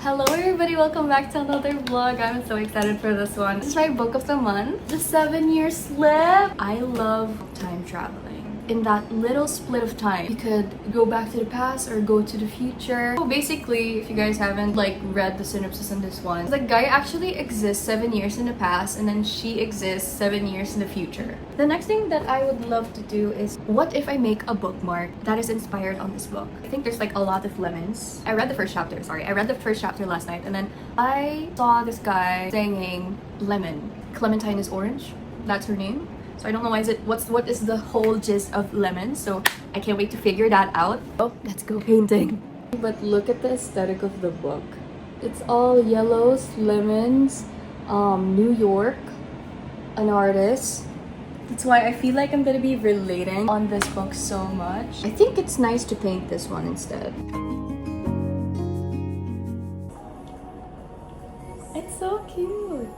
Hello everybody, welcome back to another vlog. I'm so excited for this one. This is my book of the month, The 7-Year Slip. I love time traveling. In that little split of time, you could go back to the past or go to the future. So basically, if you guys haven't read the synopsis on this one, the guy actually exists 7 years in the past and then she exists 7 years in the future. The next thing that I would love to do is, what if I make a bookmark that is inspired on this book? I think there's a lot of lemons. I read the first chapter last night, and then I saw this guy singing lemon. Clementine is orange. That's her name. So I don't know what is the whole gist of lemon. So I can't wait to figure that out. Oh, let's go painting. But look at the aesthetic of the book. It's all yellows, lemons, New York, an artist. That's why I feel like I'm gonna be relating on this book so much. I think it's nice to paint this one instead. It's so cute.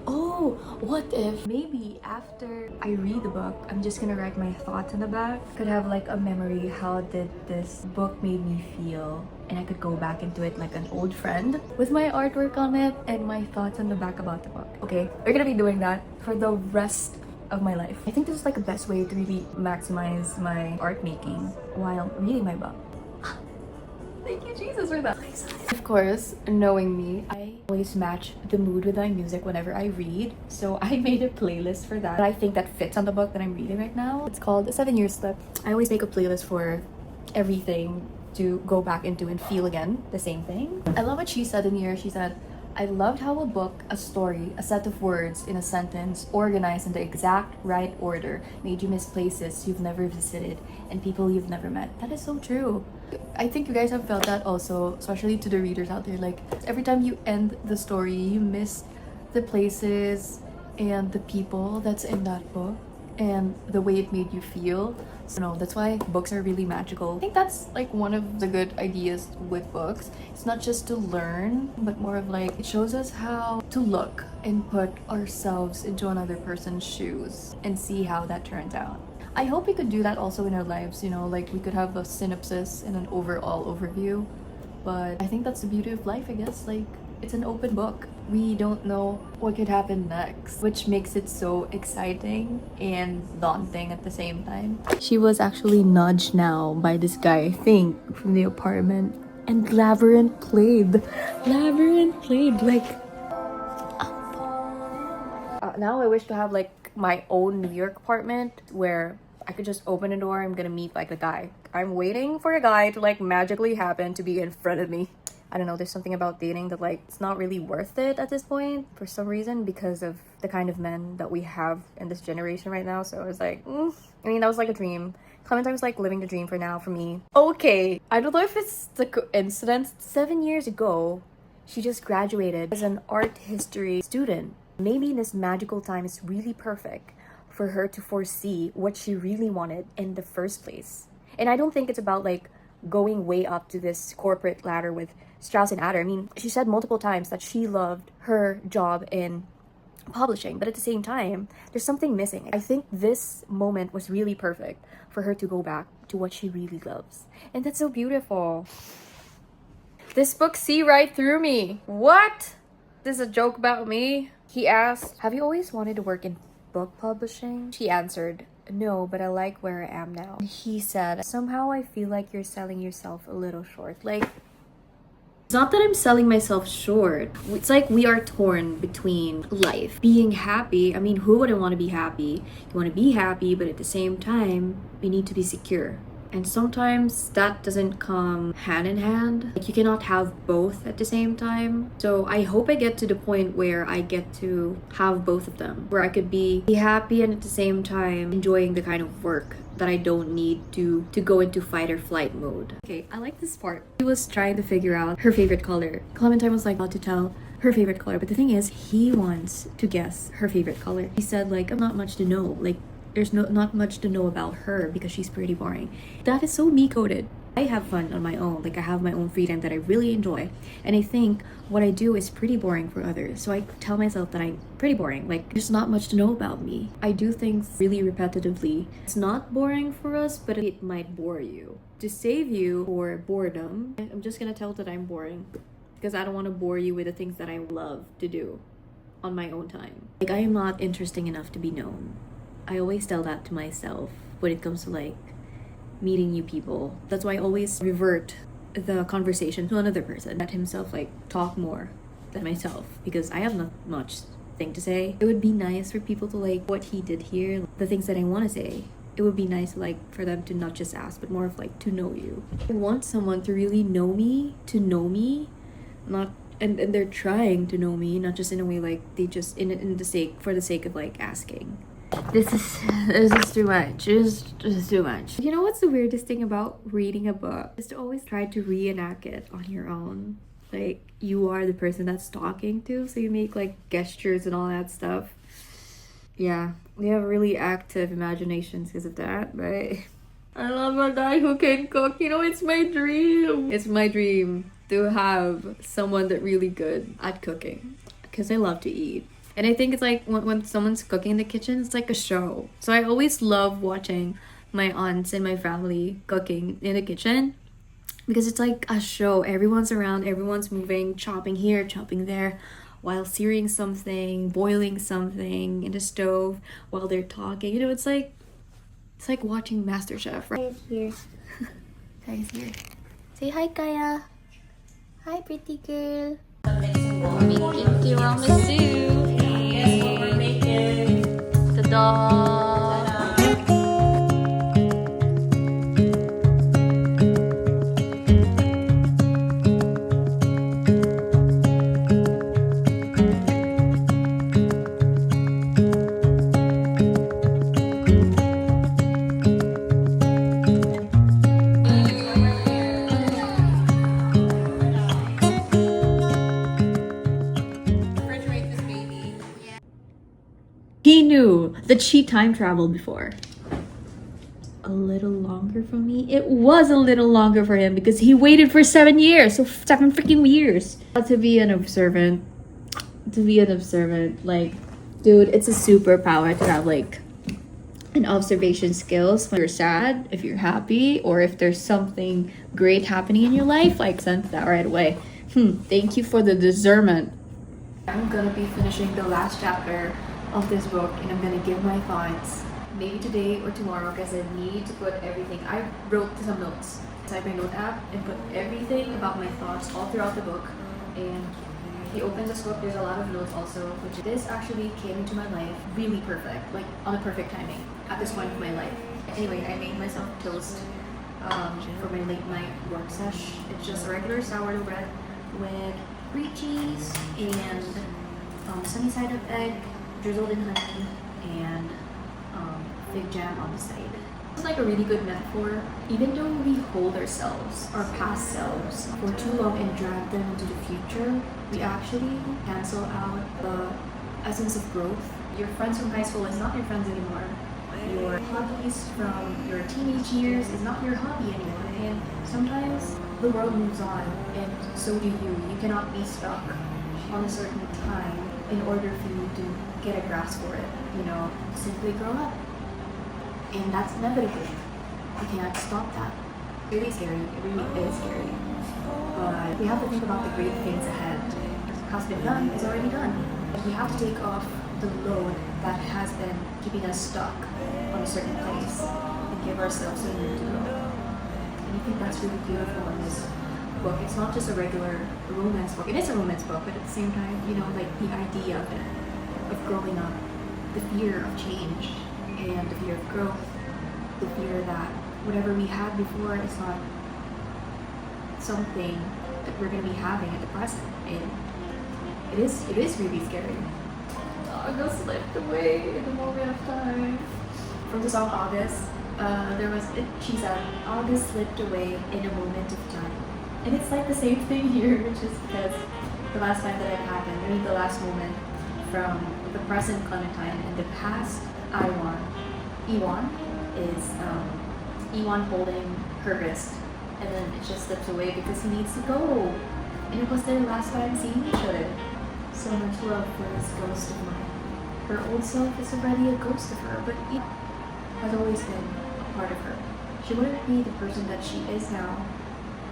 Oh, what if maybe after I read the book, I'm just gonna write my thoughts on the back. Could have a memory, how did this book made me feel, and I could go back into it like an old friend with my artwork on it and my thoughts on the back about the book. Okay, we're gonna be doing that for the rest of my life. I think this is the best way to really maximize my art making while reading my book. Thank you, Jesus, for that. Of course, knowing me, I always match the mood with my music whenever I read. So I made a playlist for that. I think that fits on the book that I'm reading right now. It's called The 7-Year Slip. I always make a playlist for everything to go back into and feel again the same thing. I love what she said in here. She said, I loved how a book, a story, a set of words in a sentence, organized in the exact right order, made you miss places you've never visited and people you've never met. That is so true. I think you guys have felt that also, especially to the readers out there. Every time you end the story, you miss the places and the people that's in that book and the way it made you feel. So that's why books are really magical. I think that's one of the good ideas with books. It's not just to learn, but more of it shows us how to look and put ourselves into another person's shoes and see how that turns out. I hope we could do that also in our lives, we could have a synopsis and an overall overview. But I think that's the beauty of life, I guess. It's an open book. We don't know what could happen next, which makes it so exciting and daunting at the same time. She was actually nudged now by this guy, I think, from the apartment. And Labyrinth played. Now I wish to have my own New York apartment where I could just open a door. I'm gonna meet a guy. I'm waiting for a guy to magically happen to be in front of me. I don't know, there's something about dating that it's not really worth it at this point for some reason because of the kind of men that we have in this generation right now. So I was I mean, that was a dream. Clementine was living the dream for now for me. Okay, I don't know if it's the coincidence. 7 years ago, she just graduated as an art history student. Maybe this magical time is really perfect for her to foresee what she really wanted in the first place. And I don't think it's about going way up to this corporate ladder with Strauss and Adler. I mean, she said multiple times that she loved her job in publishing, but at the same time, there's something missing. I think this moment was really perfect for her to go back to what she really loves. And that's so beautiful. This book see right through me. What? This is a joke about me? He asked, have you always wanted to work in book publishing? She answered, no, but I like where I am now. He said, somehow I feel like you're selling yourself a little short. It's not that I'm selling myself short. It's we are torn between life. Being happy, I mean, who wouldn't want to be happy? You want to be happy, but at the same time, we need to be secure. And sometimes that doesn't come hand in hand. You cannot have both at the same time. So I hope I get to the point where I get to have both of them. Where I could be happy and at the same time enjoying the kind of work that I don't need to go into fight or flight mode. Okay, I like this part. He was trying to figure out her favorite color. Clementine was about to tell her favorite color. But the thing is, he wants to guess her favorite color. He said I'm not much to know. There's not much to know about her because she's pretty boring. That is so me-coded. I have fun on my own. I have my own freedom that I really enjoy. And I think what I do is pretty boring for others. So I tell myself that I'm pretty boring. There's not much to know about me. I do things really repetitively. It's not boring for us, but it might bore you. To save you for boredom, I'm just gonna tell that I'm boring. because I don't want to bore you with the things that I love to do on my own time. Like, I am not interesting enough to be known. I always tell that to myself when it comes to like meeting new people. That's why I always revert the conversation to another person. Let himself like talk more than myself, because I have not much thing to say. It would be nice for people to like what he did here, the things that I want to say. It would be nice like for them to not just ask, but more of like to know you. I want someone to really know me, not and they're trying to know me, not just in a way like they just in the sake for the sake of like asking. This is too much. This is too much. You know what's the weirdest thing about reading a book? Is to always try to reenact it on your own. Like, you are the person that's talking to, so you make like gestures and all that stuff. Yeah, we have really active imaginations because of that, but I love a guy who can cook. You know, it's my dream. It's my dream to have someone that really good at cooking, because I love to eat. And I think it's like when someone's cooking in the kitchen, it's like a show. So I always love watching my aunts and my family cooking in the kitchen, because it's like a show. Everyone's around, everyone's moving, chopping here, chopping there, while searing something, boiling something in the stove while they're talking. You know, it's like watching MasterChef, right? Kaya's here. Kaya's here. Say hi, Kaya. Hi, pretty girl. Making tiramisu. Ta-da! He knew that she time traveled before. A little longer for me? It was a little longer for him because he waited for 7 years. So 7 freaking years. To be an observant. Like, dude, it's a superpower to have like an observation skills when you're sad, if you're happy, or if there's something great happening in your life. Like, sense that right away. Thank you for the discernment. I'm gonna be finishing the last chapter of this book, and I'm gonna give my thoughts maybe today or tomorrow, because I need to put everything. I wrote some notes inside my note app and put everything about my thoughts all throughout the book. And if you open this book, there's a lot of notes also, which this actually came into my life really perfect, like on a perfect timing at this point of my life. Anyway, I made myself toast for my late night work sesh. It's just regular sourdough bread with brie cheese and sunny side up egg, drizzled in honey, and fig jam on the side. It's like a really good metaphor. Even though we hold ourselves, our past selves, for too long and drag them into the future, we actually cancel out the essence of growth. Your friends from high school is not your friends anymore. Your hobbies from your teenage years is not your hobby anymore. And sometimes the world moves on, and so do you. You cannot be stuck on a certain time in order for you to get a grasp for it. You know, simply grow up. And that's inevitable. You can't stop that. It's really scary. It really is scary. But we have to think about the great things ahead. What has been done is already done. We have to take off the load that has been keeping us stuck on a certain place and give ourselves a room to grow. And I think that's really beautiful in this book. It's not just a regular romance book. It is a romance book, but at the same time, you know, like the idea of it, of growing up, the fear of change, and the fear of growth, the fear that whatever we had before is not something that we're going to be having at the present. And it is really scary. August slipped away in the moment of time. From the song August, she said, August slipped away in a moment of time. And it's like the same thing here, which is because the last time that it happened, I mean the last moment from the present Clementine and the past Iwan. Iwan is Iwan holding her wrist, and then it just slips away because he needs to go. And it was their last time seeing each other. So much love for this ghost of mine. Her old self is already a ghost of her, but it has always been a part of her. She wouldn't be the person that she is now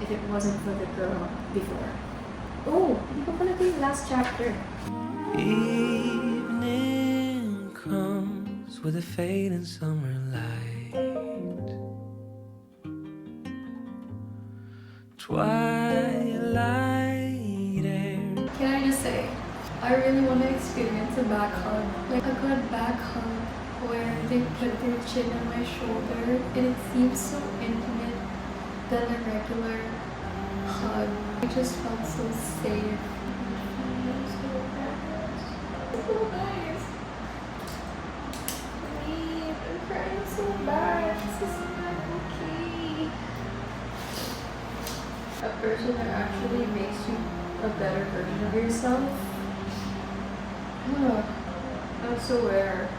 if it wasn't for the girl before. Oh, hindi pa pala ito yung last chapter. Evening comes with a fading summer light. Twilight air. Can I just say, I really want to experience a back hug. Like a good back hug where they put their chin on my shoulder and it seems so intimate than a regular hug. I just felt so safe. So nice. Please, I'm crying so bad. This is not okay. A person that actually makes you a better version of yourself. That's so rare.